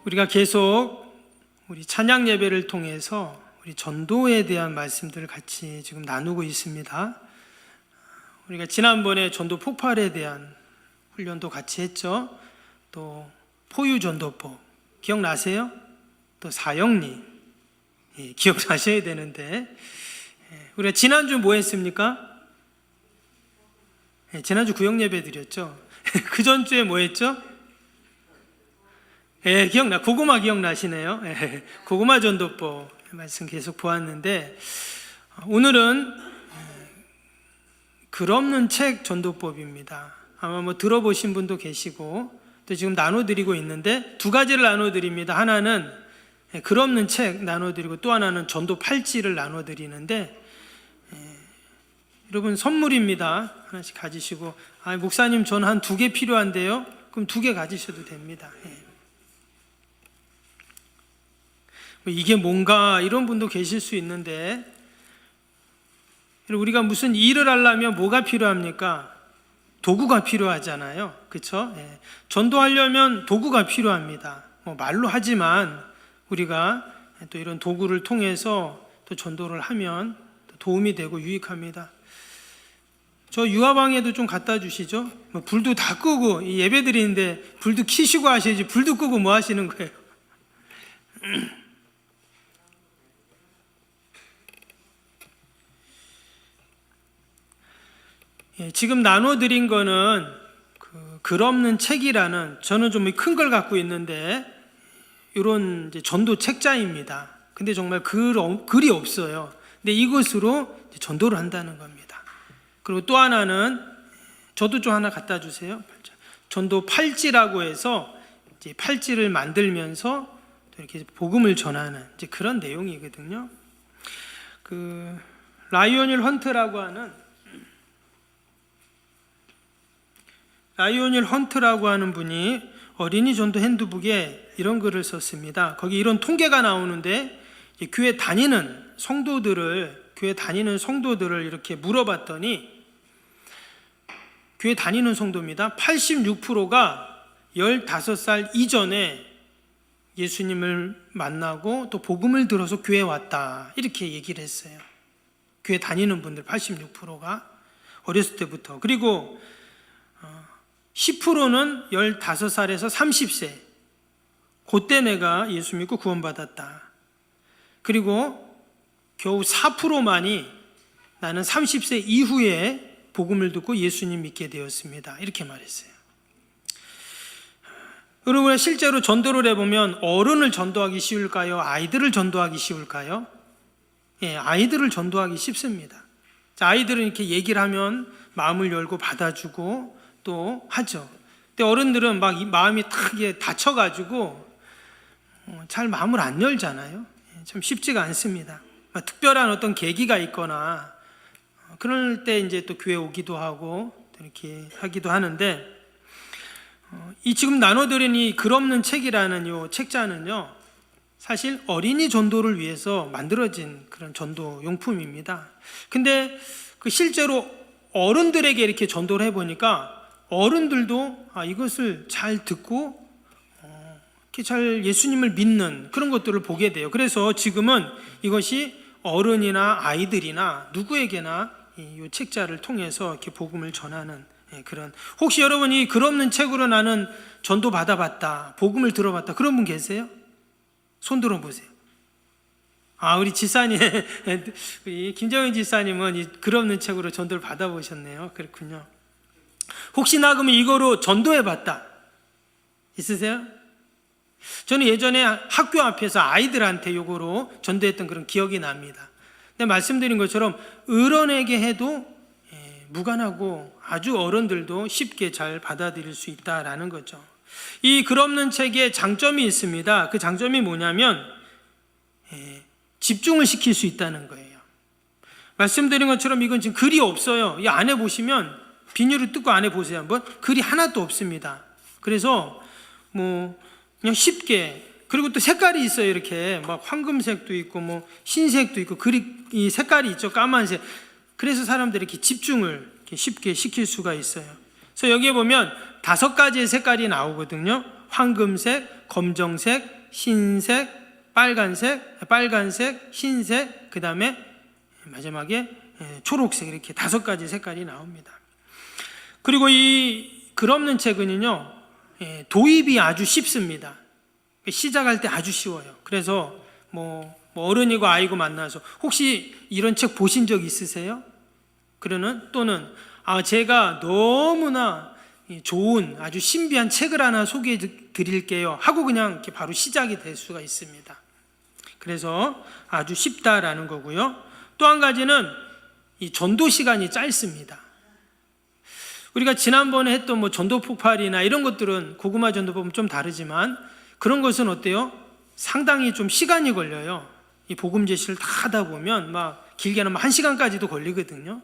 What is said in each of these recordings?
우리가 계속 우리 찬양 예배를 통해서 우리 전도에 대한 말씀들을 같이 지금 나누고 있습니다. 우리가 지난번에 전도 폭발에 대한 훈련도 같이 했죠. 또 포유 전도법 기억나세요? 또 사형리 기억나셔야 되는데, 우리가 지난주 뭐 했습니까? 지난주 구역 예배 드렸죠. 그 전주에 뭐 했죠? 고구마 기억나시네요. 고구마 전도법 말씀 계속 보았는데, 오늘은 글 없는 책 전도법입니다. 아마 뭐 들어보신 분도 계시고 또 지금 나눠드리고 있는데, 두 가지를 나눠드립니다. 하나는 글 없는 책 나눠드리고 또 하나는 전도 팔찌를 나눠드리는데, 여러분 선물입니다. 하나씩 가지시고, 목사님 저는 한 2개 필요한데요. 그럼 2개 가지셔도 됩니다. 이게 뭔가 이런 분도 계실 수 있는데, 우리가 무슨 일을 하려면 뭐가 필요합니까? 도구가 필요하잖아요. 그렇죠? 전도하려면 도구가 필요합니다. 말로 하지만 우리가 또 이런 도구를 통해서 또 전도를 하면 도움이 되고 유익합니다. 저 유화방에도 좀 갖다 주시죠. 불도 다 끄고 예배 드리는데 불도 켜시고 하셔야지, 불도 끄고 뭐 하시는 거예요? 지금 나눠드린 거는 글 없는 책이라는, 저는 좀 큰 걸 갖고 있는데 이런 전도 책자입니다. 근데 정말 글이 없어요. 근데 이것으로 전도를 한다는 겁니다. 그리고 또 하나는, 저도 좀 하나 갖다 주세요. 전도 팔찌라고 해서 이제 팔찌를 만들면서 이렇게 복음을 전하는 이제 그런 내용이거든요. 라이오닐 헌트라고 하는 분이 어린이 전도 핸드북에 이런 글을 썼습니다. 거기 이런 통계가 나오는데, 교회 다니는 성도들을 이렇게 물어봤더니, 교회 다니는 성도입니다. 86%가 15살 이전에 예수님을 만나고 또 복음을 들어서 교회에 왔다, 이렇게 얘기를 했어요. 교회 다니는 분들 86%가 어렸을 때부터. 그리고 10%는 15살에서 30세, 그때 내가 예수 믿고 구원받았다. 그리고 겨우 4%만이 나는 30세 이후에 복음을 듣고 예수님 믿게 되었습니다, 이렇게 말했어요. 여러분, 실제로 전도를 해보면 어른을 전도하기 쉬울까요? 아이들을 전도하기 쉬울까요? 아이들을 전도하기 쉽습니다. 아이들은 이렇게 얘기를 하면 마음을 열고 받아주고 또 하죠. 근데 어른들은 막 마음이 탁 다쳐가지고 잘 마음을 안 열잖아요. 참 쉽지가 않습니다. 특별한 어떤 계기가 있거나 그럴 때 이제 또 교회 오기도 하고 이렇게 하기도 하는데, 이 지금 나눠드린 이 글 없는 책이라는 이 책자는요, 사실 어린이 전도를 위해서 만들어진 그런 전도 용품입니다. 근데 실제로 어른들에게 이렇게 전도를 해보니까 어른들도 이것을 잘 듣고 이렇게 잘 예수님을 믿는 그런 것들을 보게 돼요. 그래서 지금은 이것이 어른이나 아이들이나 누구에게나 이 책자를 통해서 이렇게 복음을 전하는 그런, 혹시 여러분이 글 없는 책으로 나는 전도 받아봤다, 복음을 들어봤다, 그런 분 계세요? 손 들어보세요. 우리 지사님, 우리 김정인 지사님은 이 글 없는 책으로 전도를 받아보셨네요. 그렇군요. 혹시 나 그러면 이거로 전도해봤다 있으세요? 저는 예전에 학교 앞에서 아이들한테 이거로 전도했던 그런 기억이 납니다. 근데 말씀드린 것처럼 어른에게 해도 무관하고 아주 어른들도 쉽게 잘 받아들일 수 있다라는 거죠. 이 글 없는 책에 장점이 있습니다. 그 장점이 뭐냐면 집중을 시킬 수 있다는 거예요. 말씀드린 것처럼 이건 지금 글이 없어요. 이 안에 보시면, 비닐을 뜯고 안에 보세요 한번. 글이 하나도 없습니다. 그래서 그냥 쉽게, 그리고 또 색깔이 있어요. 이렇게 막 황금색도 있고 뭐 흰색도 있고, 이 색깔이 있죠. 까만색. 그래서 사람들이 이렇게 집중을 이렇게 쉽게 시킬 수가 있어요. 그래서 여기에 보면 5가지의 색깔이 나오거든요. 황금색, 검정색, 흰색, 빨간색, 흰색, 그 다음에 마지막에 초록색, 이렇게 5가지 색깔이 나옵니다. 그리고 이 글 없는 책은요, 도입이 아주 쉽습니다. 시작할 때 아주 쉬워요. 그래서 뭐 어른이고 아이고 만나서 혹시 이런 책 보신 적 있으세요? 또는 제가 너무나 좋은 아주 신비한 책을 하나 소개해 드릴게요 하고 그냥 이렇게 바로 시작이 될 수가 있습니다. 그래서 아주 쉽다라는 거고요. 또 한 가지는 이 전도 시간이 짧습니다. 우리가 지난번에 했던 전도 폭발이나 이런 것들은 고구마 전도법은 좀 다르지만 그런 것은 어때요? 상당히 좀 시간이 걸려요. 이 복음 제시를 다 하다 보면 길게는 1시간까지도 걸리거든요.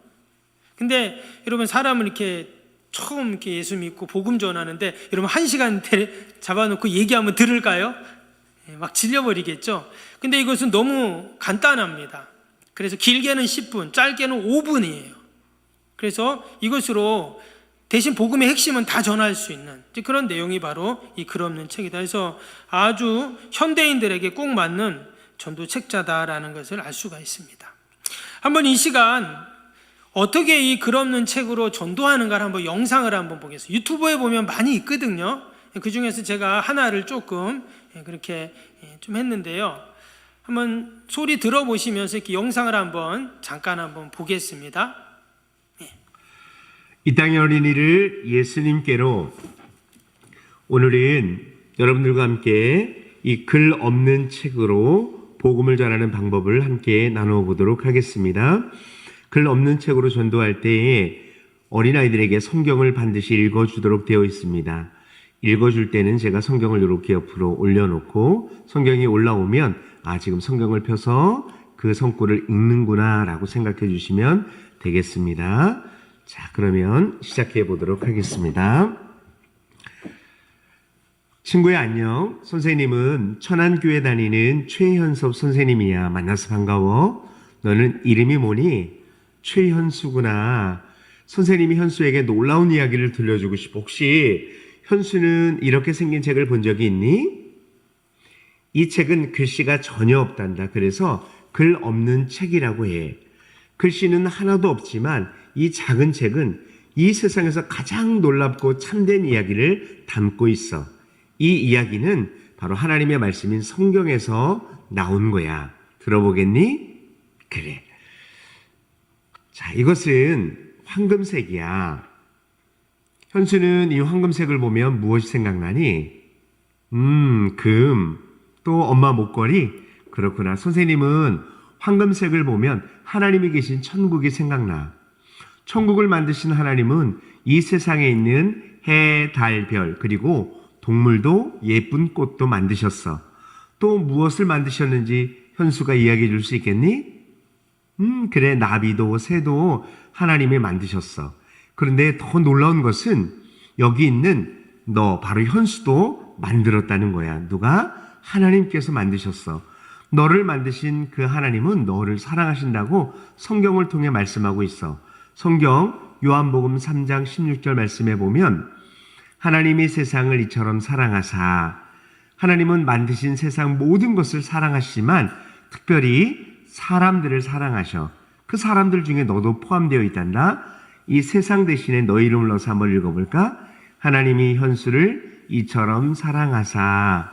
근데 여러분, 사람을 이렇게 처음 이렇게 예수 믿고 복음 전하는데 여러분 1시간 잡아놓고 얘기하면 들을까요? 막 질려버리겠죠. 근데 이것은 너무 간단합니다. 그래서 길게는 10분, 짧게는 5분이에요. 그래서 이것으로 대신 복음의 핵심은 다 전할 수 있는 그런 내용이 바로 이 글 없는 책이다. 그래서 아주 현대인들에게 꼭 맞는 전도 책자다라는 것을 알 수가 있습니다. 한번 이 시간 어떻게 이 글 없는 책으로 전도하는가를 한번 영상을 한번 보겠습니다. 유튜브에 보면 많이 있거든요. 그 중에서 제가 하나를 조금 그렇게 좀 했는데요. 한번 소리 들어보시면서 이렇게 영상을 잠깐 한번 보겠습니다. 이 땅의 어린이를 예수님께로, 오늘은 여러분들과 함께 이 글 없는 책으로 복음을 전하는 방법을 함께 나누어 보도록 하겠습니다. 글 없는 책으로 전도할 때에 어린아이들에게 성경을 반드시 읽어주도록 되어 있습니다. 읽어줄 때는 제가 성경을 이렇게 옆으로 올려놓고 성경이 올라오면 지금 성경을 펴서 그 성구를 읽는구나 라고 생각해 주시면 되겠습니다. 자, 그러면 시작해 보도록 하겠습니다. 친구야, 안녕. 선생님은 천안교회 다니는 최현섭 선생님이야. 만나서 반가워. 너는 이름이 뭐니? 최현수구나. 선생님이 현수에게 놀라운 이야기를 들려주고 싶어. 혹시 현수는 이렇게 생긴 책을 본 적이 있니? 이 책은 글씨가 전혀 없단다. 그래서 글 없는 책이라고 해. 글씨는 하나도 없지만 이 작은 책은 이 세상에서 가장 놀랍고 참된 이야기를 담고 있어. 이 이야기는 바로 하나님의 말씀인 성경에서 나온 거야. 들어보겠니? 그래. 자, 이것은 황금색이야. 현수는 이 황금색을 보면 무엇이 생각나니? 금. 또 엄마 목걸이? 그렇구나. 선생님은 황금색을 보면 하나님이 계신 천국이 생각나. 천국을 만드신 하나님은 이 세상에 있는 해, 달, 별, 그리고 동물도 예쁜 꽃도 만드셨어. 또 무엇을 만드셨는지 현수가 이야기해 줄 수 있겠니? 그래, 나비도 새도 하나님이 만드셨어. 그런데 더 놀라운 것은 여기 있는 너, 바로 현수도 만들었다는 거야. 누가? 하나님께서 만드셨어. 너를 만드신 그 하나님은 너를 사랑하신다고 성경을 통해 말씀하고 있어. 성경 요한복음 3장 16절 말씀에 보면 하나님이 세상을 이처럼 사랑하사, 하나님은 만드신 세상 모든 것을 사랑하시지만 특별히 사람들을 사랑하셔. 그 사람들 중에 너도 포함되어 있단다. 이 세상 대신에 너희 이름을 넣어서 한번 읽어볼까? 하나님이 현수를 이처럼 사랑하사.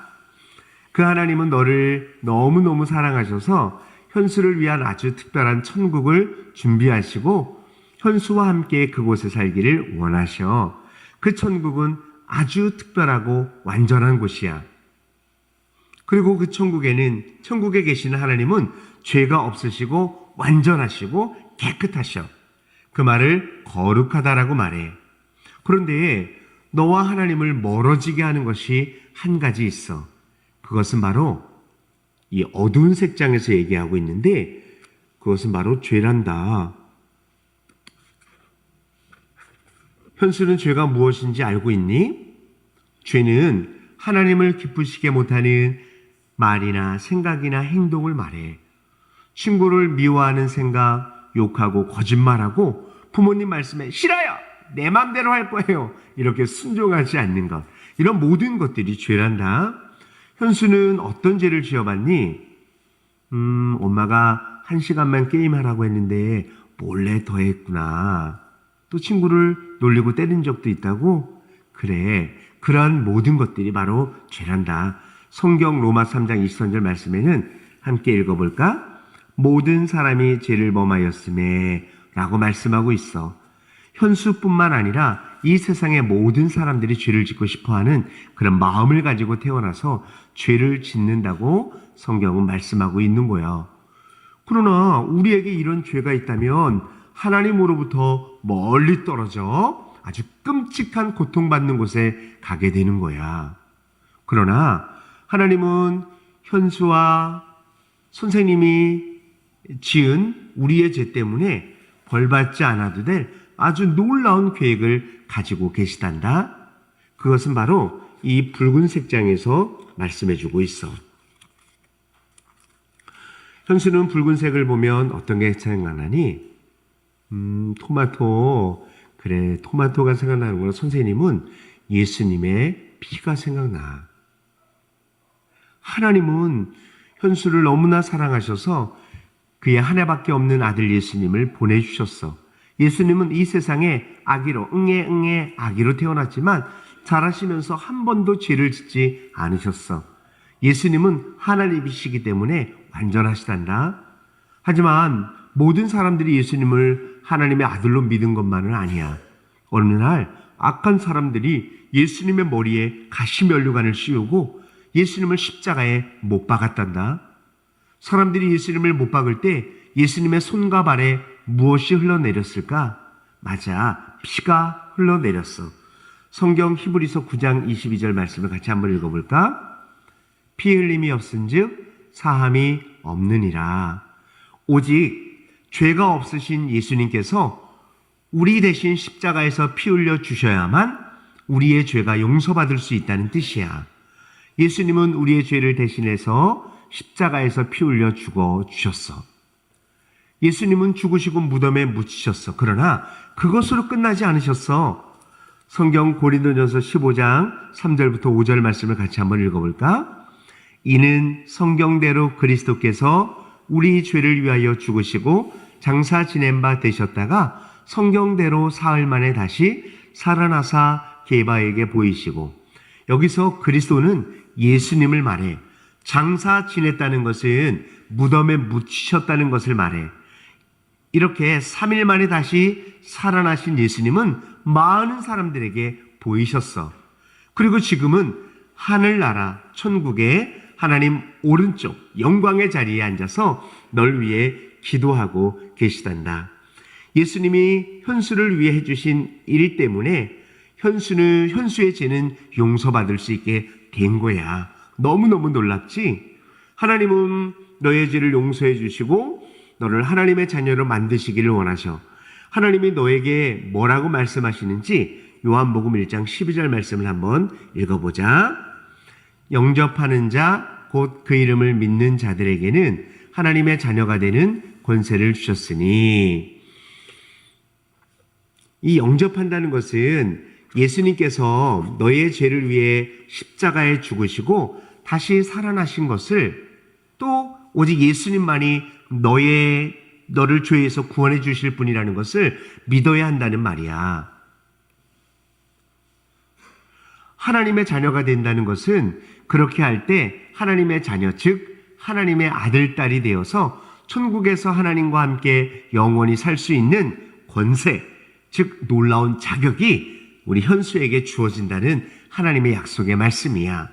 그 하나님은 너를 너무너무 사랑하셔서 현수를 위한 아주 특별한 천국을 준비하시고 현수와 함께 그곳에 살기를 원하셔. 그 천국은 아주 특별하고 완전한 곳이야. 그리고 그 천국에 계시는 하나님은 죄가 없으시고 완전하시고 깨끗하셔. 그 말을 거룩하다라고 말해. 그런데 너와 하나님을 멀어지게 하는 것이 한 가지 있어. 그것은 바로 이 어두운 색장에서 얘기하고 있는데 그것은 바로 죄란다. 현수는 죄가 무엇인지 알고 있니? 죄는 하나님을 기쁘시게 못하는 말이나 생각이나 행동을 말해. 친구를 미워하는 생각, 욕하고 거짓말하고 부모님 말씀에 싫어요! 내 마음대로 할 거예요! 이렇게 순종하지 않는 것. 이런 모든 것들이 죄란다. 현수는 어떤 죄를 지어봤니? 엄마가 1시간만 게임하라고 했는데 몰래 더 했구나. 또 친구를 놀리고 때린 적도 있다고? 그래, 그러한 모든 것들이 바로 죄란다. 성경 로마 3장 23절 말씀에는 함께 읽어볼까? 모든 사람이 죄를 범하였음에 라고 말씀하고 있어. 현수뿐만 아니라 이 세상의 모든 사람들이 죄를 짓고 싶어하는 그런 마음을 가지고 태어나서 죄를 짓는다고 성경은 말씀하고 있는 거야. 그러나 우리에게 이런 죄가 있다면 하나님으로부터 멀리 떨어져 아주 끔찍한 고통받는 곳에 가게 되는 거야. 그러나 하나님은 현수와 선생님이 지은 우리의 죄 때문에 벌받지 않아도 될 아주 놀라운 계획을 가지고 계시단다. 그것은 바로 이 붉은색 장에서 말씀해주고 있어. 현수는 붉은색을 보면 어떤 게 생각나니? 토마토. 그래, 토마토가 생각나는구나. 선생님은 예수님의 피가 생각나. 하나님은 현수를 너무나 사랑하셔서 그의 한 해밖에 없는 아들 예수님을 보내주셨어. 예수님은 이 세상에 아기로, 응애 아기로 태어났지만 자라시면서 한 번도 죄를 짓지 않으셨어. 예수님은 하나님이시기 때문에 완전하시단다. 하지만 모든 사람들이 예수님을 하나님의 아들로 믿은 것만은 아니야. 어느 날 악한 사람들이 예수님의 머리에 가시면류관을 씌우고 예수님을 십자가에 못 박았단다. 사람들이 예수님을 못 박을 때 예수님의 손과 발에 무엇이 흘러내렸을까? 맞아, 피가 흘러내렸어. 성경 히브리서 9장 22절 말씀을 같이 한번 읽어볼까? 피 흘림이 없은즉 사함이 없느니라. 오직 죄가 없으신 예수님께서 우리 대신 십자가에서 피 흘려 주셔야만 우리의 죄가 용서받을 수 있다는 뜻이야. 예수님은 우리의 죄를 대신해서 십자가에서 피 흘려 죽어 주셨어. 예수님은 죽으시고 무덤에 묻히셨어. 그러나 그것으로 끝나지 않으셨어. 성경 고린도전서 15장 3절부터 5절 말씀을 같이 한번 읽어볼까? 이는 성경대로 그리스도께서 우리 죄를 위하여 죽으시고 장사 지낸 바 되셨다가 성경대로 사흘 만에 다시 살아나사 게바에게 보이시고, 여기서 그리스도는 예수님을 말해. 장사 지냈다는 것은 무덤에 묻히셨다는 것을 말해. 이렇게 3일 만에 다시 살아나신 예수님은 많은 사람들에게 보이셨어. 그리고 지금은 하늘나라 천국에 하나님 오른쪽 영광의 자리에 앉아서 널 위해 기도하고 계시단다. 예수님이 현수를 위해 해주신 일 때문에 현수의 죄는 용서받을 수 있게 된 거야. 너무너무 놀랍지? 하나님은 너의 죄를 용서해 주시고 너를 하나님의 자녀로 만드시기를 원하셔. 하나님이 너에게 뭐라고 말씀하시는지 요한복음 1장 12절 말씀을 한번 읽어보자. 영접하는 자, 곧 그 이름을 믿는 자들에게는 하나님의 자녀가 되는 권세를 주셨으니. 이 영접한다는 것은 예수님께서 너의 죄를 위해 십자가에 죽으시고 다시 살아나신 것을, 또 오직 예수님만이 너를 죄에서 구원해 주실 분이라는 것을 믿어야 한다는 말이야. 하나님의 자녀가 된다는 것은 그렇게 할 때 하나님의 자녀, 즉 하나님의 아들, 딸이 되어서 천국에서 하나님과 함께 영원히 살 수 있는 권세, 즉 놀라운 자격이 우리 현수에게 주어진다는 하나님의 약속의 말씀이야.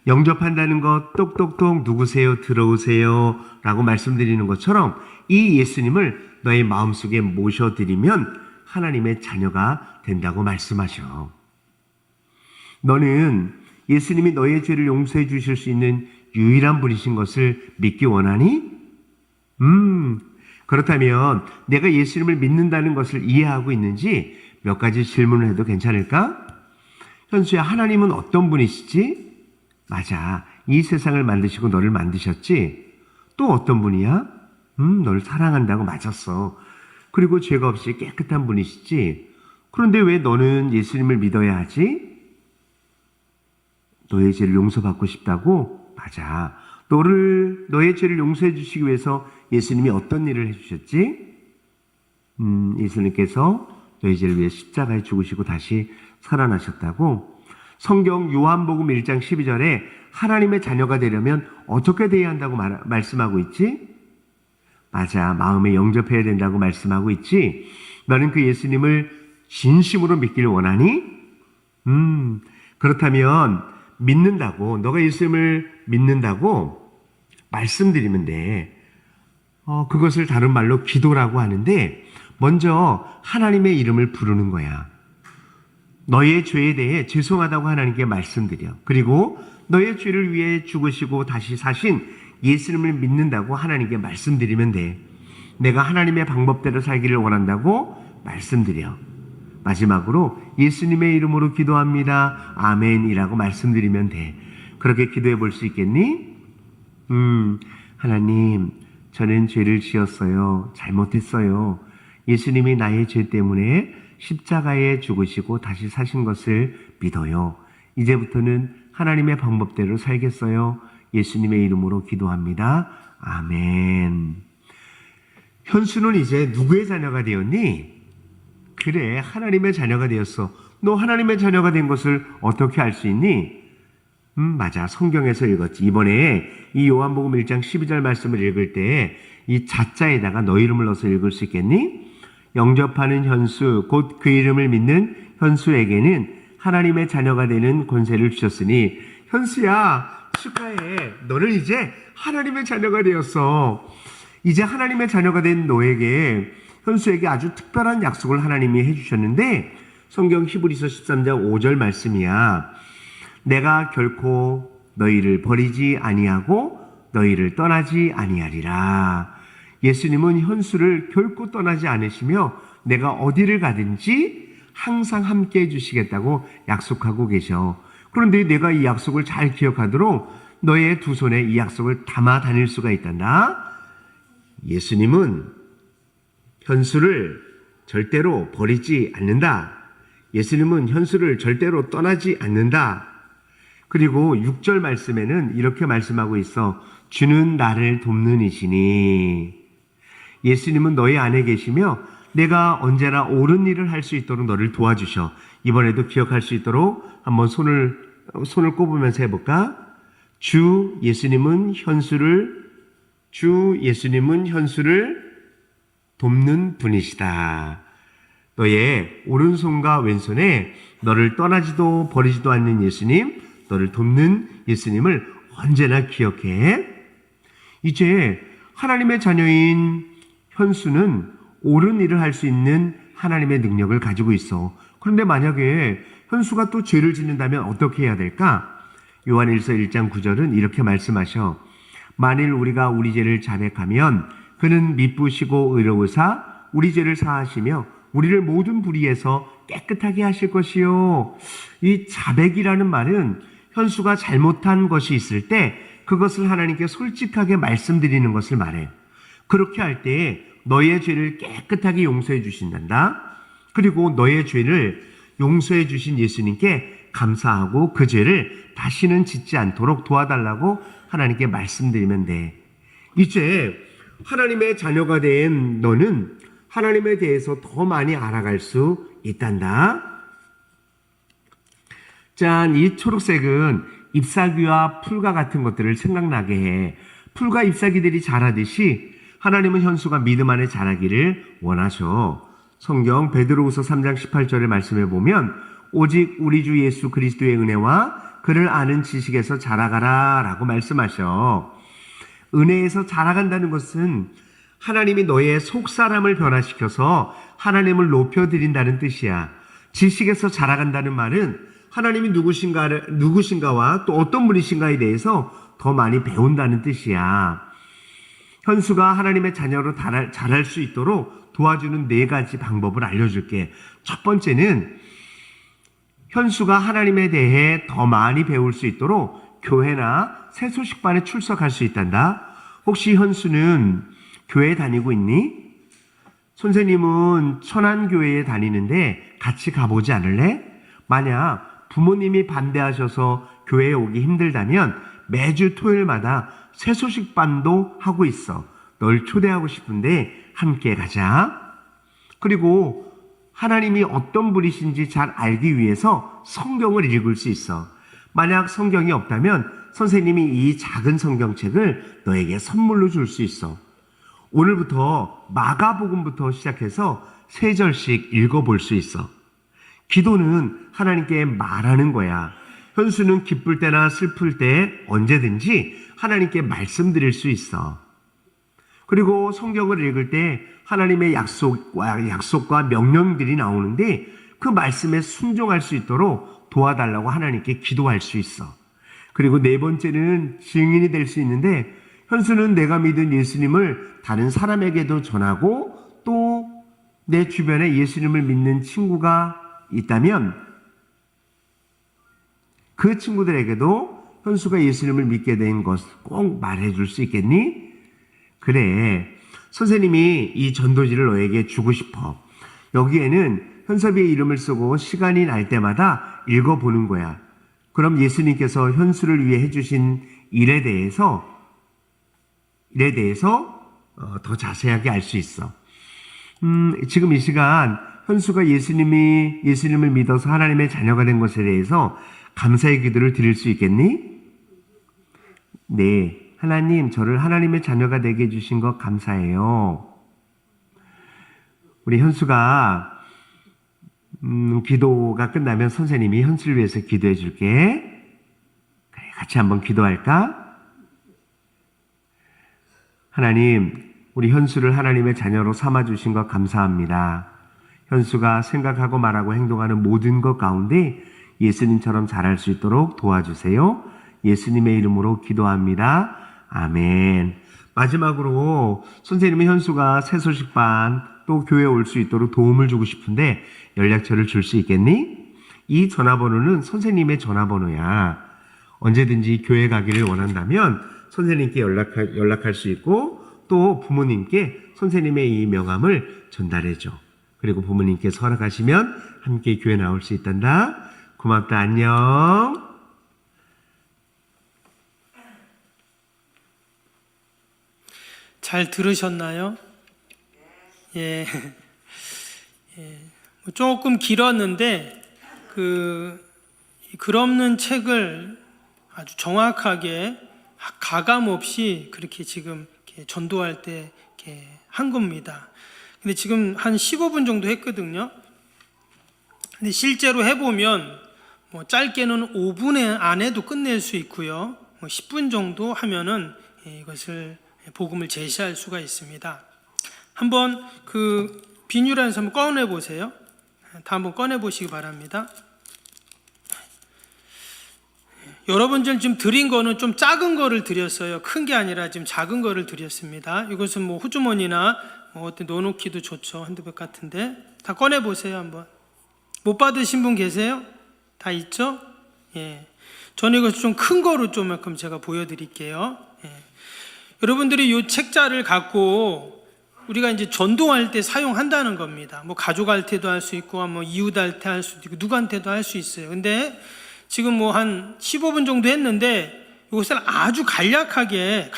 영접한다는 것, 똑똑똑 누구세요? 들어오세요 라고 말씀드리는 것처럼 이 예수님을 너의 마음속에 모셔드리면 하나님의 자녀가 된다고 말씀하셔. 너는 예수님이 너의 죄를 용서해 주실 수 있는 유일한 분이신 것을 믿기 원하니? 그렇다면 내가 예수님을 믿는다는 것을 이해하고 있는지 몇 가지 질문을 해도 괜찮을까? 현수야, 하나님은 어떤 분이시지? 맞아, 이 세상을 만드시고 너를 만드셨지? 또 어떤 분이야? 너를 사랑한다고. 맞았어. 그리고 죄가 없이 깨끗한 분이시지? 그런데 왜 너는 예수님을 믿어야 하지? 너의 죄를 용서받고 싶다고? 맞아. 너의 죄를 용서해 주시기 위해서 예수님이 어떤 일을 해주셨지? 예수님께서 너의 죄를 위해 십자가에 죽으시고 다시 살아나셨다고? 성경 요한복음 1장 12절에 하나님의 자녀가 되려면 어떻게 돼야 한다고 말씀하고 있지? 맞아. 마음에 영접해야 된다고 말씀하고 있지? 너는 그 예수님을 진심으로 믿기를 원하니? 그렇다면 믿는다고, 너가 예수님을 믿는다고 말씀드리면 돼. 그것을 다른 말로 기도라고 하는데 먼저 하나님의 이름을 부르는 거야. 너의 죄에 대해 죄송하다고 하나님께 말씀드려. 그리고 너의 죄를 위해 죽으시고 다시 사신 예수님을 믿는다고 하나님께 말씀드리면 돼. 내가 하나님의 방법대로 살기를 원한다고 말씀드려. 마지막으로 예수님의 이름으로 기도합니다. 아멘이라고 말씀드리면 돼. 그렇게 기도해 볼 수 있겠니? 하나님, 저는 죄를 지었어요. 잘못했어요. 예수님이 나의 죄 때문에 십자가에 죽으시고 다시 사신 것을 믿어요. 이제부터는 하나님의 방법대로 살겠어요. 예수님의 이름으로 기도합니다. 아멘. 현수는 이제 누구의 자녀가 되었니? 그래, 하나님의 자녀가 되었어. 너 하나님의 자녀가 된 것을 어떻게 알 수 있니? 맞아. 성경에서 읽었지. 이번에 이 요한복음 1장 12절 말씀을 읽을 때 이 자자에다가 너 이름을 넣어서 읽을 수 있겠니? 영접하는 현수, 곧 그 이름을 믿는 현수에게는 하나님의 자녀가 되는 권세를 주셨으니, 현수야, 축하해. 너는 이제 하나님의 자녀가 되었어. 이제 하나님의 자녀가 된 너에게, 현수에게 아주 특별한 약속을 하나님이 해주셨는데, 성경 히브리서 13장 5절 말씀이야. 내가 결코 너희를 버리지 아니하고 너희를 떠나지 아니하리라. 예수님은 현수를 결코 떠나지 않으시며 내가 어디를 가든지 항상 함께 해주시겠다고 약속하고 계셔. 그런데 내가 이 약속을 잘 기억하도록 너의 두 손에 이 약속을 담아 다닐 수가 있단다. 예수님은 현수를 절대로 버리지 않는다. 예수님은 현수를 절대로 떠나지 않는다. 그리고 6절 말씀에는 이렇게 말씀하고 있어. 주는 나를 돕는 이시니. 예수님은 너희 안에 계시며 내가 언제나 옳은 일을 할 수 있도록 너를 도와주셔. 이번에도 기억할 수 있도록 한번 손을 꼽으면서 해볼까? 주 예수님은 현수를 돕는 분이시다. 너의 오른손과 왼손에 너를 떠나지도 버리지도 않는 예수님, 너를 돕는 예수님을 언제나 기억해. 이제 하나님의 자녀인 현수는 옳은 일을 할 수 있는 하나님의 능력을 가지고 있어. 그런데 만약에 현수가 또 죄를 짓는다면 어떻게 해야 될까? 요한일서 1장 9절은 이렇게 말씀하셔. 만일 우리가 우리 죄를 자백하면 그는 미쁘시고 의로우사 우리 죄를 사하시며 우리를 모든 불의에서 깨끗하게 하실 것이요. 이 자백이라는 말은 현수가 잘못한 것이 있을 때 그것을 하나님께 솔직하게 말씀드리는 것을 말해. 그렇게 할 때 너의 죄를 깨끗하게 용서해 주신단다. 그리고 너의 죄를 용서해 주신 예수님께 감사하고 그 죄를 다시는 짓지 않도록 도와달라고 하나님께 말씀드리면 돼. 이제 하나님의 자녀가 된 너는 하나님에 대해서 더 많이 알아갈 수 있단다. 짠, 이 초록색은 잎사귀와 풀과 같은 것들을 생각나게 해. 풀과 잎사귀들이 자라듯이 하나님은 현수가 믿음 안에 자라기를 원하셔. 성경 베드로후서 3장 18절의 말씀에 보면 오직 우리 주 예수 그리스도의 은혜와 그를 아는 지식에서 자라가라 라고 말씀하셔. 은혜에서 자라간다는 것은 하나님이 너의 속사람을 변화시켜서 하나님을 높여드린다는 뜻이야. 지식에서 자라간다는 말은 하나님이 누구신가와 또 어떤 분이신가에 대해서 더 많이 배운다는 뜻이야. 현수가 하나님의 자녀로 자랄 수 있도록 도와주는 4가지 방법을 알려줄게. 첫 번째는 현수가 하나님에 대해 더 많이 배울 수 있도록 교회나 새소식반에 출석할 수 있단다. 혹시 현수는 교회에 다니고 있니? 선생님은 천안교회에 다니는데 같이 가보지 않을래? 만약 부모님이 반대하셔서 교회에 오기 힘들다면 매주 토요일마다 새소식반도 하고 있어. 널 초대하고 싶은데 함께 가자. 그리고 하나님이 어떤 분이신지 잘 알기 위해서 성경을 읽을 수 있어. 만약 성경이 없다면 선생님이 이 작은 성경책을 너에게 선물로 줄 수 있어. 오늘부터 마가복음부터 시작해서 3절씩 읽어볼 수 있어. 기도는 하나님께 말하는 거야. 현수는 기쁠 때나 슬플 때 언제든지 하나님께 말씀드릴 수 있어. 그리고 성경을 읽을 때 하나님의 약속과 명령들이 나오는데 그 말씀에 순종할 수 있도록 도와달라고 하나님께 기도할 수 있어. 그리고 4번째는 증인이 될 수 있는데 현수는 내가 믿은 예수님을 다른 사람에게도 전하고 또 내 주변에 예수님을 믿는 친구가 있다면 그 친구들에게도 현수가 예수님을 믿게 된 것을 꼭 말해줄 수 있겠니? 그래, 선생님이 이 전도지를 너에게 주고 싶어. 여기에는 현섭이의 이름을 쓰고 시간이 날 때마다 읽어보는 거야. 그럼 예수님께서 현수를 위해 해주신 일에 대해서 더 자세하게 알 수 있어. 지금 이 시간 현수가 예수님을 믿어서 하나님의 자녀가 된 것에 대해서 감사의 기도를 드릴 수 있겠니? 네, 하나님, 저를 하나님의 자녀가 되게 해주신 것 감사해요. 우리 현수가 기도가 끝나면 선생님이 현수를 위해서 기도해 줄게. 그래, 같이 한번 기도할까? 하나님, 우리 현수를 하나님의 자녀로 삼아주신 것 감사합니다. 현수가 생각하고 말하고 행동하는 모든 것 가운데 예수님처럼 잘할 수 있도록 도와주세요. 예수님의 이름으로 기도합니다. 아멘. 마지막으로 선생님의 현수가 새소식반 또 교회에 올 수 있도록 도움을 주고 싶은데 연락처를 줄 수 있겠니? 이 전화번호는 선생님의 전화번호야. 언제든지 교회 가기를 원한다면 선생님께 연락할 수 있고 또 부모님께 선생님의 이 명함을 전달해줘. 그리고 부모님께서 허락하시면 함께 교회 나올 수 있단다. 고맙다. 안녕. 잘 들으셨나요? 예. 조금 길었는데 글 없는 책을 아주 정확하게 가감 없이 그렇게 지금 이렇게 전도할 때 이렇게 한 겁니다. 근데 지금 한 15분 정도 했거든요. 근데 실제로 해보면 짧게는 5분 안에도 끝낼 수 있고요. 10분 정도 하면은 이것을 복음을 제시할 수가 있습니다. 한번 그 비뉴란에서 한번 꺼내 보세요. 다 한번 꺼내 보시기 바랍니다. 여러분들 지금 드린 거는 좀 작은 거를 드렸어요. 큰 게 아니라 지금 작은 거를 드렸습니다. 이것은 호주머니나 어떤 넣어놓기도 좋죠. 핸드백 같은데 다 꺼내 보세요. 한번. 못 받으신 분 계세요? 다 있죠? 예. 저는 이것을 좀 큰 거로 좀만큼 제가 보여드릴게요. 예. 여러분들이 이 책자를 갖고 우리가 이제 전도할 때 사용한다는 겁니다. 가족할 때도 할 수 있고, 이웃할 때 할 수도 있고, 누구한테도 할 수 있어요. 근데 지금 한 15분 정도 했는데 이것을 아주 간략하게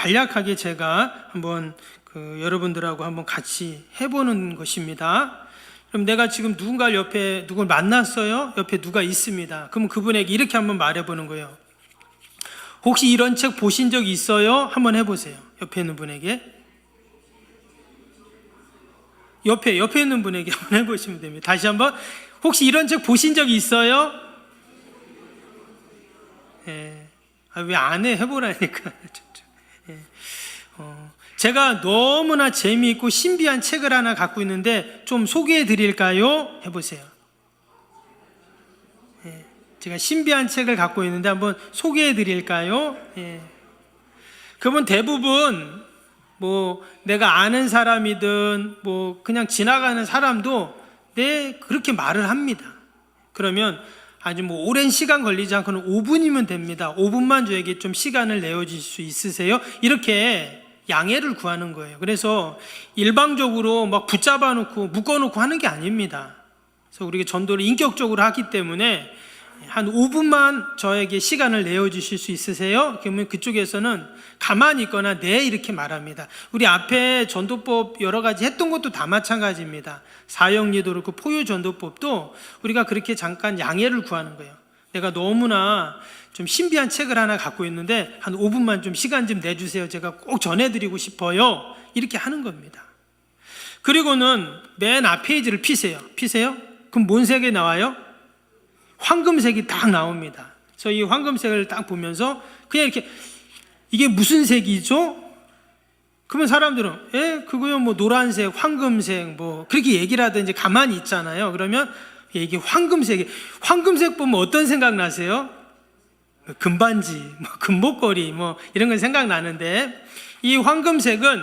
제가 한번 여러분들하고 한번 같이 해보는 것입니다. 그럼 내가 지금 누굴 만났어요? 옆에 누가 있습니다. 그럼 그분에게 이렇게 한번 말해보는 거예요. 혹시 이런 책 보신 적 있어요? 한번 해보세요. 옆에 있는 분에게. 옆에 있는 분에게 한번 해보시면 됩니다. 다시 한번. 혹시 이런 책 보신 적 있어요? 예. 왜 안 해? 해보라니까. 예. 제가 너무나 재미있고 신비한 책을 하나 갖고 있는데 좀 소개해 드릴까요? 해보세요. 예. 제가 신비한 책을 갖고 있는데 한번 소개해 드릴까요? 예. 그러면 대부분 내가 아는 사람이든 그냥 지나가는 사람도 그렇게 말을 합니다. 그러면 아주 오랜 시간 걸리지 않고는 5분이면 됩니다. 5분만 저에게 좀 시간을 내어주실 수 있으세요? 이렇게 양해를 구하는 거예요. 그래서 일방적으로 붙잡아 놓고 묶어 놓고 하는 게 아닙니다. 그래서 우리가 전도를 인격적으로 하기 때문에 한 5분만 저에게 시간을 내어주실 수 있으세요? 그러면 그쪽에서는 가만히 있거나 네 이렇게 말합니다. 우리 앞에 전도법 여러 가지 했던 것도 다 마찬가지입니다. 사형리도 그렇고 포효전도법도 우리가 그렇게 잠깐 양해를 구하는 거예요. 내가 너무나 좀 신비한 책을 하나 갖고 있는데 한 5분만 좀 시간 좀 내주세요. 제가 꼭 전해드리고 싶어요. 이렇게 하는 겁니다. 그리고는 맨 앞 페이지를 피세요. 그럼 뭔 색이 나와요? 황금색이 딱 나옵니다. 그래서 이 황금색을 딱 보면서 그냥 이렇게 이게 무슨 색이죠? 그러면 사람들은 그거요 뭐 노란색, 황금색 뭐 그렇게 얘기를 하든지 가만히 있잖아요. 그러면 이게 황금색 보면 어떤 생각 나세요? 금반지, 뭐 금목걸이 뭐 이런 건 생각나는데 이 황금색은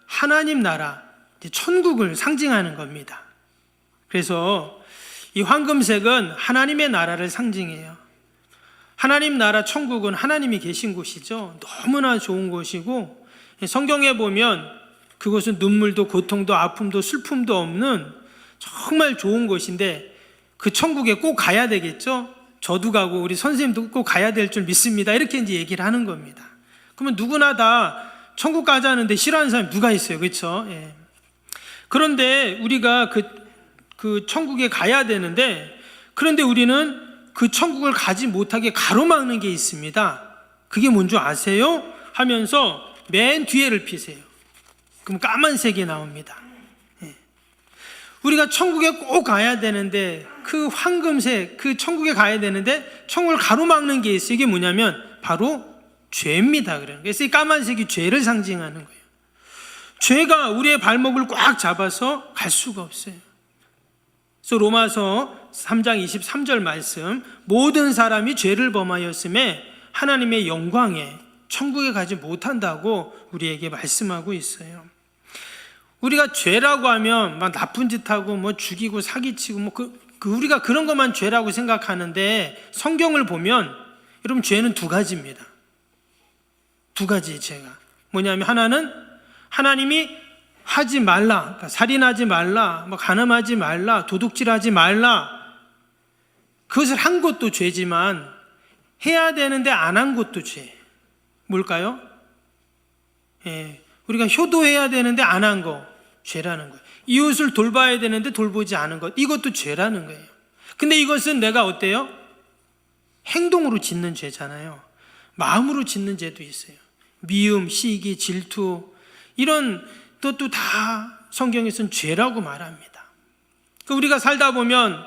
하나님 나라, 천국을 상징하는 겁니다. 그래서 이 황금색은 하나님의 나라를 상징해요. 하나님 나라 천국은 하나님이 계신 곳이죠. 너무나 좋은 곳이고 성경에 보면 그곳은 눈물도 고통도 아픔도 슬픔도 없는 정말 좋은 곳인데 그 천국에 꼭 가야 되겠죠. 저도 가고 우리 선생님도 꼭 가야 될 줄 믿습니다. 이렇게 이제 얘기를 하는 겁니다. 그러면 누구나 다 천국 가자는데 싫어하는 사람이 누가 있어요, 그렇죠? 예. 그런데 우리가 그 천국에 가야 되는데 그런데 우리는 그 천국을 가지 못하게 가로막는 게 있습니다. 그게 뭔지 아세요? 하면서 맨 뒤에를 피세요. 그럼 까만색이 나옵니다. 예. 우리가 천국에 꼭 가야 되는데 그 황금색 그 천국에 가야 되는데 천국을 가로막는 게 있어요. 이게 뭐냐면 바로 죄입니다. 그래서 이 까만색이 죄를 상징하는 거예요. 죄가 우리의 발목을 꽉 잡아서 갈 수가 없어요. 그래서 로마서 3장 23절 말씀, 모든 사람이 죄를 범하였음에 하나님의 영광에 천국에 가지 못한다고 우리에게 말씀하고 있어요. 우리가 죄라고 하면 막 나쁜 짓 하고 뭐 죽이고 사기치고 뭐 우리가 그런 것만 죄라고 생각하는데 성경을 보면 여러분 죄는 두 가지입니다. 두 가지 죄가 뭐냐면 하나는 하나님이 하지 말라, 그러니까 살인하지 말라, 뭐 간음하지 말라, 도둑질하지 말라. 그것을 한 것도 죄지만 해야 되는데 안 한 것도 죄. 뭘까요? 우리가 효도해야 되는데 안 한 거 죄라는 거예요. 이웃을 돌봐야 되는데 돌보지 않은 것 이것도 죄라는 거예요. 근데 이것은 내가 어때요? 행동으로 짓는 죄잖아요. 마음으로 짓는 죄도 있어요. 미움, 시기, 질투 이런 것도 다 성경에서는 죄라고 말합니다. 우리가 살다 보면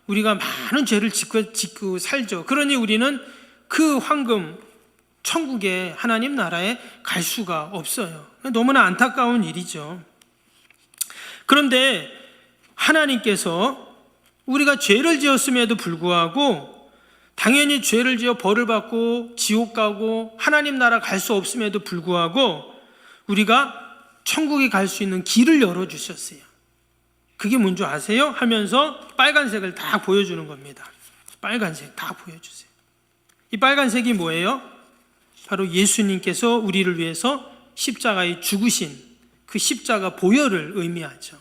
우리가 많은 죄를 짓고 살죠. 그러니 우리는 그 황금 천국에 하나님 나라에 갈 수가 없어요. 너무나 안타까운 일이죠. 그런데 하나님께서 우리가 죄를 지었음에도 불구하고 당연히 죄를 지어 벌을 받고 지옥 가고 하나님 나라 갈 수 없음에도 불구하고 우리가 천국에 갈 수 있는 길을 열어주셨어요. 그게 뭔지 아세요? 하면서 빨간색을 다 보여주는 겁니다. 빨간색 다 보여주세요. 이 빨간색이 뭐예요? 바로 예수님께서 우리를 위해서 십자가에 죽으신 그 십자가 보혈을 의미하죠.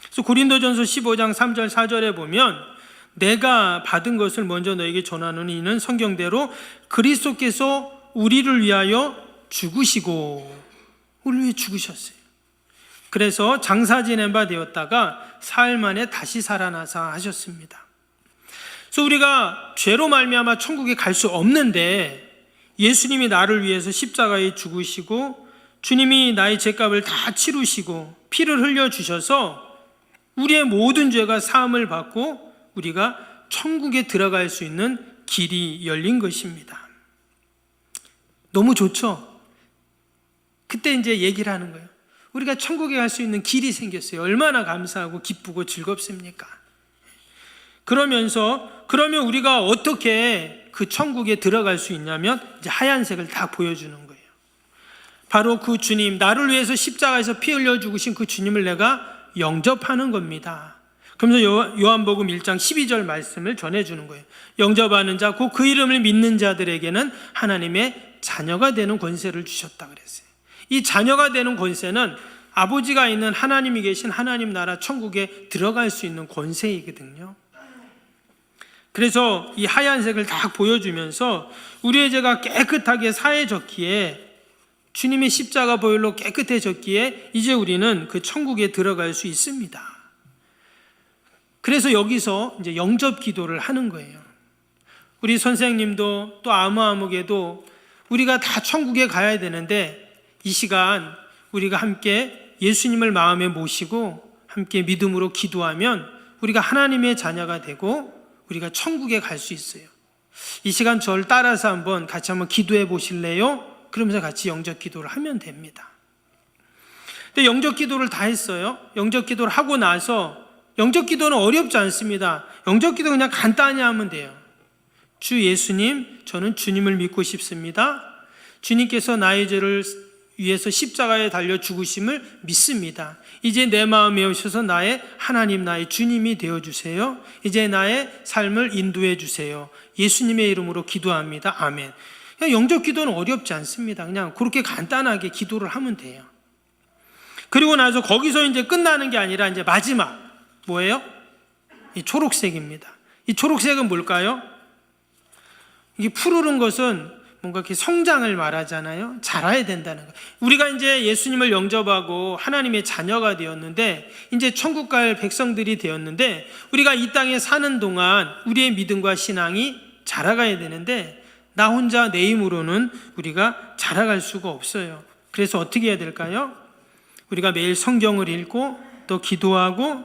그래서 고린도전서 15장 3절 4절에 보면 내가 받은 것을 먼저 너에게 전하노니 이는 성경대로 그리스도께서 우리를 위하여 죽으시고 우리를 위해 죽으셨어요. 그래서 장사 지낸 바 되었다가 사흘 만에 다시 살아나사 하셨습니다. 그래서 우리가 죄로 말미암아 천국에 갈 수 없는데 예수님이 나를 위해서 십자가에 죽으시고 주님이 나의 죄값을 다 치루시고 피를 흘려주셔서 우리의 모든 죄가 사함을 받고 우리가 천국에 들어갈 수 있는 길이 열린 것입니다. 너무 좋죠? 그때 이제 얘기를 하는 거예요. 우리가 천국에 갈 수 있는 길이 생겼어요. 얼마나 감사하고 기쁘고 즐겁습니까? 그러면 우리가 어떻게 그 천국에 들어갈 수 있냐면 이제 하얀색을 다 보여주는 거예요. 바로 그 주님, 나를 위해서 십자가에서 피 흘려 죽으신 그 주님을 내가 영접하는 겁니다. 그러면서 요한복음 1장 12절 말씀을 전해주는 거예요. 영접하는 자, 곧 그 이름을 믿는 자들에게는 하나님의 자녀가 되는 권세를 주셨다 그랬어요. 이 자녀가 되는 권세는 아버지가 있는 하나님이 계신 하나님 나라 천국에 들어갈 수 있는 권세이거든요. 그래서 이 하얀색을 딱 보여주면서 우리의 죄가 깨끗하게 사해졌기에, 주님의 십자가 보혈로 깨끗해졌기에 이제 우리는 그 천국에 들어갈 수 있습니다. 그래서 여기서 이제 영접 기도를 하는 거예요. 우리 선생님도 또 아무개도 우리가 다 천국에 가야 되는데, 이 시간 우리가 함께 예수님을 마음에 모시고 함께 믿음으로 기도하면 우리가 하나님의 자녀가 되고 우리가 천국에 갈 수 있어요. 이 시간 저를 따라서 같이 한번 기도해 보실래요? 그러면서 같이 영접 기도를 하면 됩니다. 근데 영접 기도를 다 했어요. 영접 기도를 하고 나서, 영접 기도는 어렵지 않습니다. 영접 기도 그냥 간단히 하면 돼요. 주 예수님, 저는 주님을 믿고 싶습니다. 주님께서 나의 죄를 위해서 십자가에 달려 죽으심을 믿습니다. 이제 내 마음에 오셔서 나의 하나님, 나의 주님이 되어주세요. 이제 나의 삶을 인도해 주세요. 예수님의 이름으로 기도합니다. 아멘. 그냥 영접 기도는 어렵지 않습니다. 그냥 그렇게 간단하게 기도를 하면 돼요. 그리고 나서 거기서 이제 끝나는 게 아니라 이제 마지막 뭐예요? 이 초록색입니다. 이 초록색은 뭘까요? 이게 푸르른 것은 뭔가 이렇게 성장을 말하잖아요. 자라야 된다는 거. 우리가 이제 예수님을 영접하고 하나님의 자녀가 되었는데, 이제 천국 갈 백성들이 되었는데, 우리가 이 땅에 사는 동안 우리의 믿음과 신앙이 자라가야 되는데, 나 혼자 내 힘으로는 우리가 자라갈 수가 없어요. 그래서 어떻게 해야 될까요? 우리가 매일 성경을 읽고 또 기도하고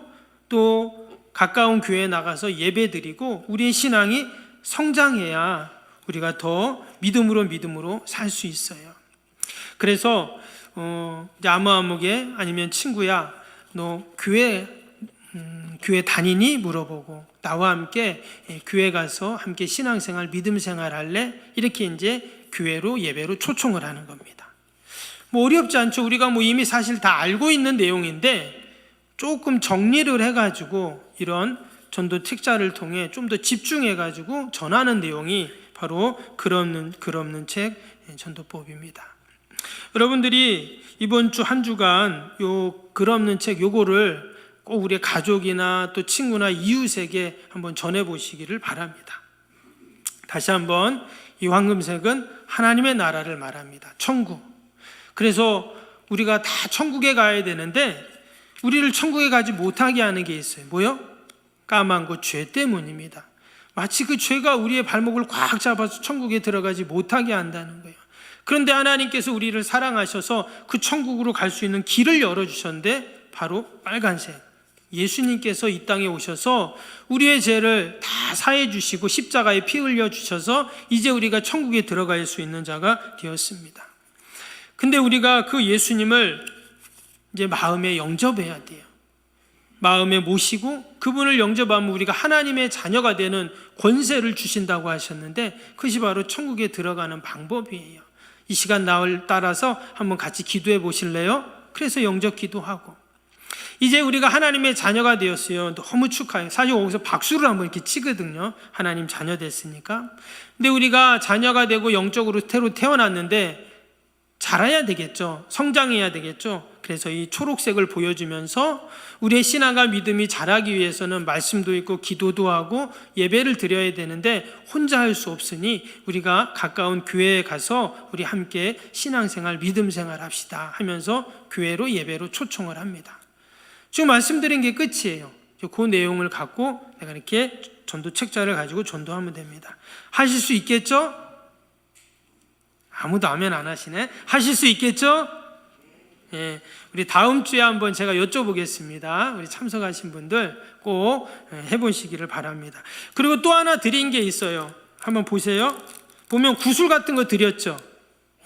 또 가까운 교회에 나가서 예배드리고 우리의 신앙이 성장해야 우리가 더 믿음으로 살 수 있어요. 그래서 이제 아무개 아니면 친구야, 너 교회 다니니? 물어보고 나와 함께 교회 가서 함께 신앙생활, 믿음생활 할래? 이렇게 이제 교회로 예배로 초청을 하는 겁니다. 뭐 어렵지 않죠. 우리가 뭐 이미 사실 다 알고 있는 내용인데 조금 정리를 해가지고 이런 전도 책자를 통해 좀 더 집중해가지고 전하는 내용이 바로 글없는 책 전도법입니다. 여러분들이 이번 주 한 주간 요 글없는 책 요거를 꼭 우리 가족이나 또 친구나 이웃에게 한번 전해보시기를 바랍니다. 다시 한번, 이 황금색은 하나님의 나라를 말합니다. 천국. 그래서 우리가 다 천국에 가야 되는데 우리를 천국에 가지 못하게 하는 게 있어요. 뭐요? 까만 것, 죄 때문입니다. 마치 그 죄가 우리의 발목을 꽉 잡아서 천국에 들어가지 못하게 한다는 거예요. 그런데 하나님께서 우리를 사랑하셔서 그 천국으로 갈 수 있는 길을 열어주셨는데, 바로 빨간색, 예수님께서 이 땅에 오셔서 우리의 죄를 다 사해 주시고 십자가에 피 흘려 주셔서 이제 우리가 천국에 들어갈 수 있는 자가 되었습니다. 근데 우리가 그 예수님을 이제 마음에 영접해야 돼요. 마음에 모시고 그분을 영접하면 우리가 하나님의 자녀가 되는 권세를 주신다고 하셨는데, 그것이 바로 천국에 들어가는 방법이에요. 이 시간 나를 따라서 한번 같이 기도해 보실래요? 그래서 영접 기도하고, 이제 우리가 하나님의 자녀가 되었어요. 너무 축하해요. 사실 거기서 박수를 한번 이렇게 치거든요. 하나님 자녀 됐으니까. 근데 우리가 자녀가 되고 영적으로 태어났는데 자라야 되겠죠. 성장해야 되겠죠. 그래서 이 초록색을 보여주면서 우리의 신앙과 믿음이 자라기 위해서는 말씀도 있고 기도도 하고 예배를 드려야 되는데 혼자 할 수 없으니 우리가 가까운 교회에 가서 우리 함께 신앙생활, 믿음생활 합시다 하면서 교회로 예배로 초청을 합니다. 지금 말씀드린 게 끝이에요. 그 내용을 갖고 내가 이렇게 전도 책자를 가지고 전도하면 됩니다. 하실 수 있겠죠? 아무도 아멘 안 하시네. 하실 수 있겠죠? 예, 우리 다음 주에 한번 제가 여쭤보겠습니다. 우리 참석하신 분들 꼭 해보시기를 바랍니다. 그리고 또 하나 드린 게 있어요. 한번 보세요. 보면 구슬 같은 거 드렸죠.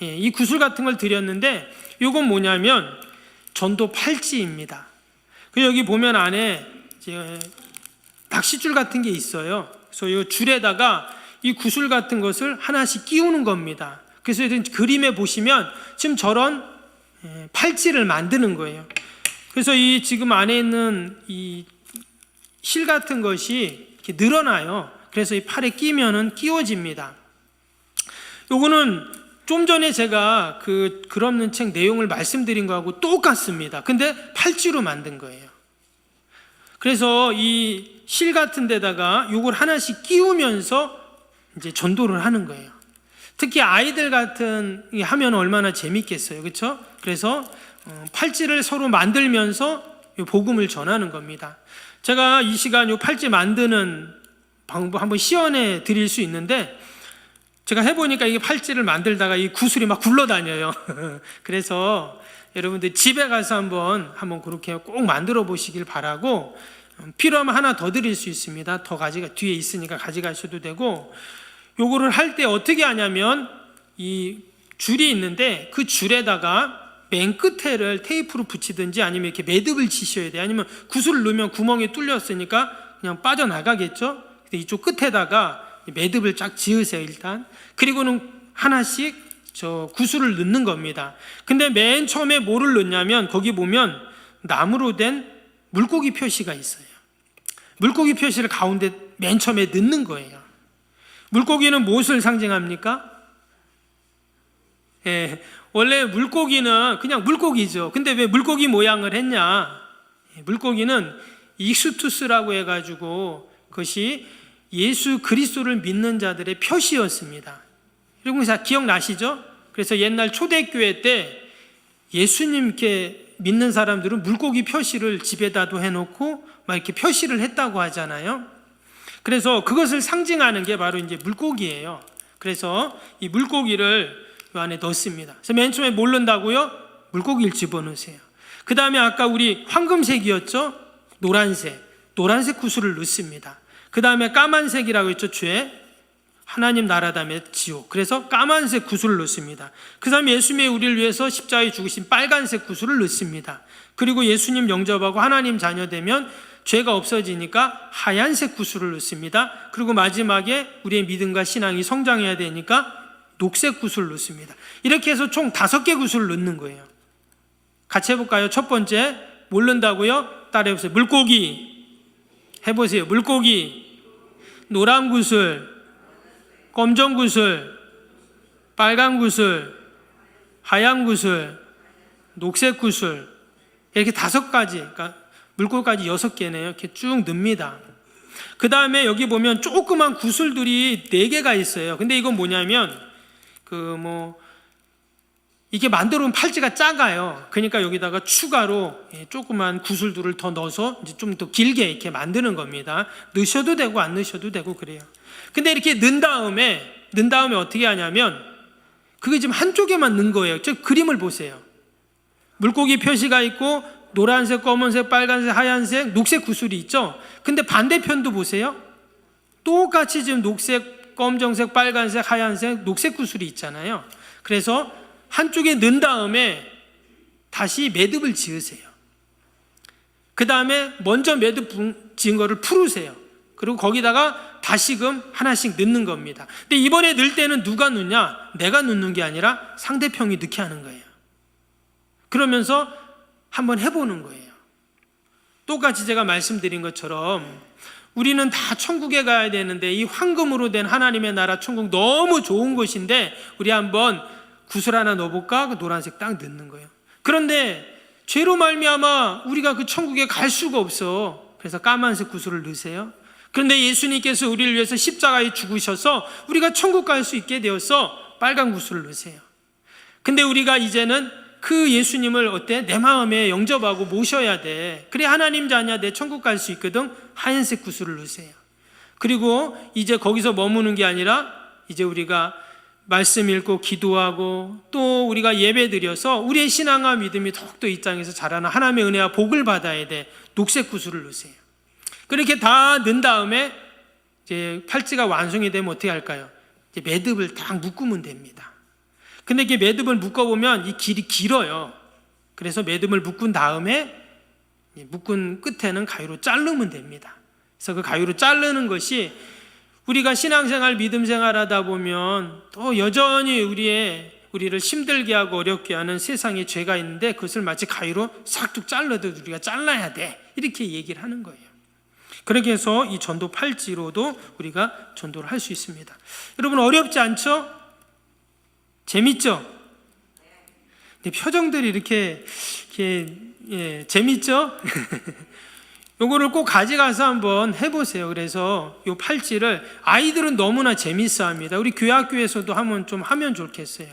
예, 이 구슬 같은 걸 드렸는데 이건 뭐냐면 전도 팔찌입니다. 그 여기 보면 안에 낚싯줄 같은 게 있어요. 그래서 이 줄에다가 이 구슬 같은 것을 하나씩 끼우는 겁니다. 그래서 그림에 보시면 지금 저런 팔찌를 만드는 거예요. 그래서 이 지금 안에 있는 이 실 같은 것이 이렇게 늘어나요. 그래서 이 팔에 끼면은 끼워집니다. 요거는 좀 전에 제가 그 글없는 책 내용을 말씀드린 거하고 똑같습니다. 근데 팔찌로 만든 거예요. 그래서 이 실 같은 데다가 요걸 하나씩 끼우면서 이제 전도를 하는 거예요. 특히 아이들 같은 하면 얼마나 재밌겠어요. 그렇죠? 그래서 팔찌를 서로 만들면서 복음을 전하는 겁니다. 제가 이 시간 요 팔찌 만드는 방법 한번 시연해 드릴 수 있는데, 제가 해보니까 이게 팔찌를 만들다가 이 구슬이 막 굴러다녀요. 그래서 여러분들 집에 가서 한번 그렇게 꼭 만들어 보시길 바라고, 필요하면 하나 더 드릴 수 있습니다. 더 뒤에 있으니까 가져가셔도 되고, 요거를 할 때 어떻게 하냐면 이 줄이 있는데 그 줄에다가 맨 끝에를 테이프로 붙이든지 아니면 이렇게 매듭을 지셔야 돼요. 아니면 구슬을 넣으면 구멍이 뚫렸으니까 그냥 빠져나가겠죠. 근데 이쪽 끝에다가 매듭을 쫙 지으세요 일단. 그리고는 하나씩 저 구슬을 넣는 겁니다. 근데 맨 처음에 뭐를 넣냐면 거기 보면 나무로 된 물고기 표시가 있어요. 물고기 표시를 가운데 맨 처음에 넣는 거예요. 물고기는 무엇을 상징합니까? 원래 물고기는 그냥 물고기죠. 근데 왜 물고기 모양을 했냐? 물고기는 익수투스라고 해가지고 그것이 예수 그리스도를 믿는 자들의 표시였습니다. 여러분 다 기억나시죠? 그래서 옛날 초대교회 때 예수님께 믿는 사람들은 물고기 표시를 집에다도 해놓고 막 이렇게 표시를 했다고 하잖아요. 그래서 그것을 상징하는 게 바로 이제 물고기예요. 그래서 이 물고기를 이 안에 넣습니다. 그래서 맨 처음에 뭘 넣는다고요? 물고기를 집어넣으세요. 그 다음에 아까 우리 황금색이었죠? 노란색 구슬을 넣습니다. 그 다음에 까만색이라고 했죠? 죄, 하나님 나라 다음에 지옥. 그래서 까만색 구슬을 넣습니다. 그 다음에 예수님이 우리를 위해서 십자가에 죽으신 빨간색 구슬을 넣습니다. 그리고 예수님 영접하고 하나님 자녀 되면 죄가 없어지니까 하얀색 구슬을 넣습니다. 그리고 마지막에 우리의 믿음과 신앙이 성장해야 되니까 녹색 구슬을 넣습니다. 이렇게 해서 총 5개 구슬을 넣는 거예요. 같이 해볼까요? 첫 번째 뭘 넣는다고요? 따라해보세요. 물고기 해보세요. 물고기, 노란 구슬, 검정 구슬, 빨간 구슬, 하얀 구슬, 녹색 구슬, 이렇게 5가지, 그러니까 물고기까지 6개네요. 이렇게 쭉 넣습니다. 그 다음에 여기 보면 조그만 구슬들이 4개가 있어요. 근데 이건 뭐냐면 이게 만들어 놓은 팔찌가 작아요. 그러니까 여기다가 추가로 조그만 구슬들을 더 넣어서 이제 좀 더 길게 이렇게 만드는 겁니다. 넣으셔도 되고 안 넣으셔도 되고 그래요. 근데 이렇게 넣은 다음에 어떻게 하냐면 그게 지금 한쪽에만 넣은 거예요. 저 그림을 보세요. 물고기 표시가 있고 노란색, 검은색, 빨간색, 하얀색, 녹색 구슬이 있죠. 근데 반대편도 보세요. 똑같이 지금 녹색, 검정색, 빨간색, 하얀색, 녹색 구슬이 있잖아요. 그래서 한쪽에 넣은 다음에 다시 매듭을 지으세요. 그 다음에 먼저 매듭 지은 거를 풀으세요. 그리고 거기다가 다시금 하나씩 넣는 겁니다. 근데 이번에 넣을 때는 누가 넣냐? 내가 넣는 게 아니라 상대편이 넣게 하는 거예요. 그러면서 한번 해보는 거예요. 똑같이 제가 말씀드린 것처럼 우리는 다 천국에 가야 되는데 이 황금으로 된 하나님의 나라 천국 너무 좋은 곳인데 우리 한번 구슬 하나 넣어볼까? 그 노란색 딱 넣는 거예요. 그런데 죄로 말미암아 우리가 그 천국에 갈 수가 없어. 그래서 까만색 구슬을 넣으세요. 그런데 예수님께서 우리를 위해서 십자가에 죽으셔서 우리가 천국 갈 수 있게 되어서 빨간 구슬을 넣으세요. 근데 우리가 이제는 그 예수님을 내 마음에 영접하고 모셔야 돼. 그래 하나님 자녀 내 천국 갈 수 있거든. 하얀색 구슬을 넣으세요. 그리고 이제 거기서 머무는 게 아니라 이제 우리가 말씀 읽고 기도하고 또 우리가 예배 드려서 우리의 신앙과 믿음이 더욱더 이 땅에서 자라는 하나님의 은혜와 복을 받아야 돼. 녹색 구슬을 넣으세요. 그렇게 다 넣은 다음에 이제 팔찌가 완성이 되면 어떻게 할까요? 이제 매듭을 딱 묶으면 됩니다. 근데 이게 매듭을 묶어보면 이 길이 길어요. 그래서 매듭을 묶은 다음에 묶은 끝에는 가위로 자르면 됩니다. 그래서 그 가위로 자르는 것이 우리가 신앙생활, 믿음생활 하다 보면 또 여전히 우리를 힘들게 하고 어렵게 하는 세상에 죄가 있는데 그것을 마치 가위로 싹둑 잘라도 우리가 잘라야 돼. 이렇게 얘기를 하는 거예요. 그렇게 해서 이 전도 팔찌로도 우리가 전도를 할 수 있습니다. 여러분 어렵지 않죠? 재밌죠? 네, 표정들이 이렇게 재밌죠? 요거를 꼭 가져가서 한번 해보세요. 그래서 요 팔찌를 아이들은 너무나 재밌어 합니다. 우리 교회 학교에서도 한번 좀 하면 좋겠어요.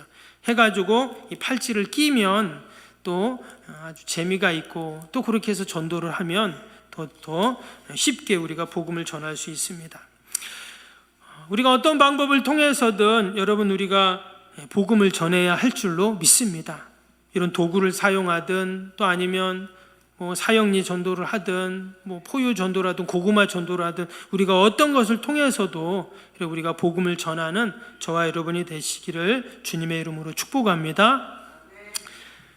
해가지고 이 팔찌를 끼면 또 아주 재미가 있고 또 그렇게 해서 전도를 하면 더 쉽게 우리가 복음을 전할 수 있습니다. 우리가 어떤 방법을 통해서든 여러분 우리가 복음을 전해야 할 줄로 믿습니다. 이런 도구를 사용하든 또 아니면 뭐 사형리 전도를 하든 뭐 포유 전도라든 고구마 전도라든 우리가 어떤 것을 통해서도 우리가 복음을 전하는 저와 여러분이 되시기를 주님의 이름으로 축복합니다.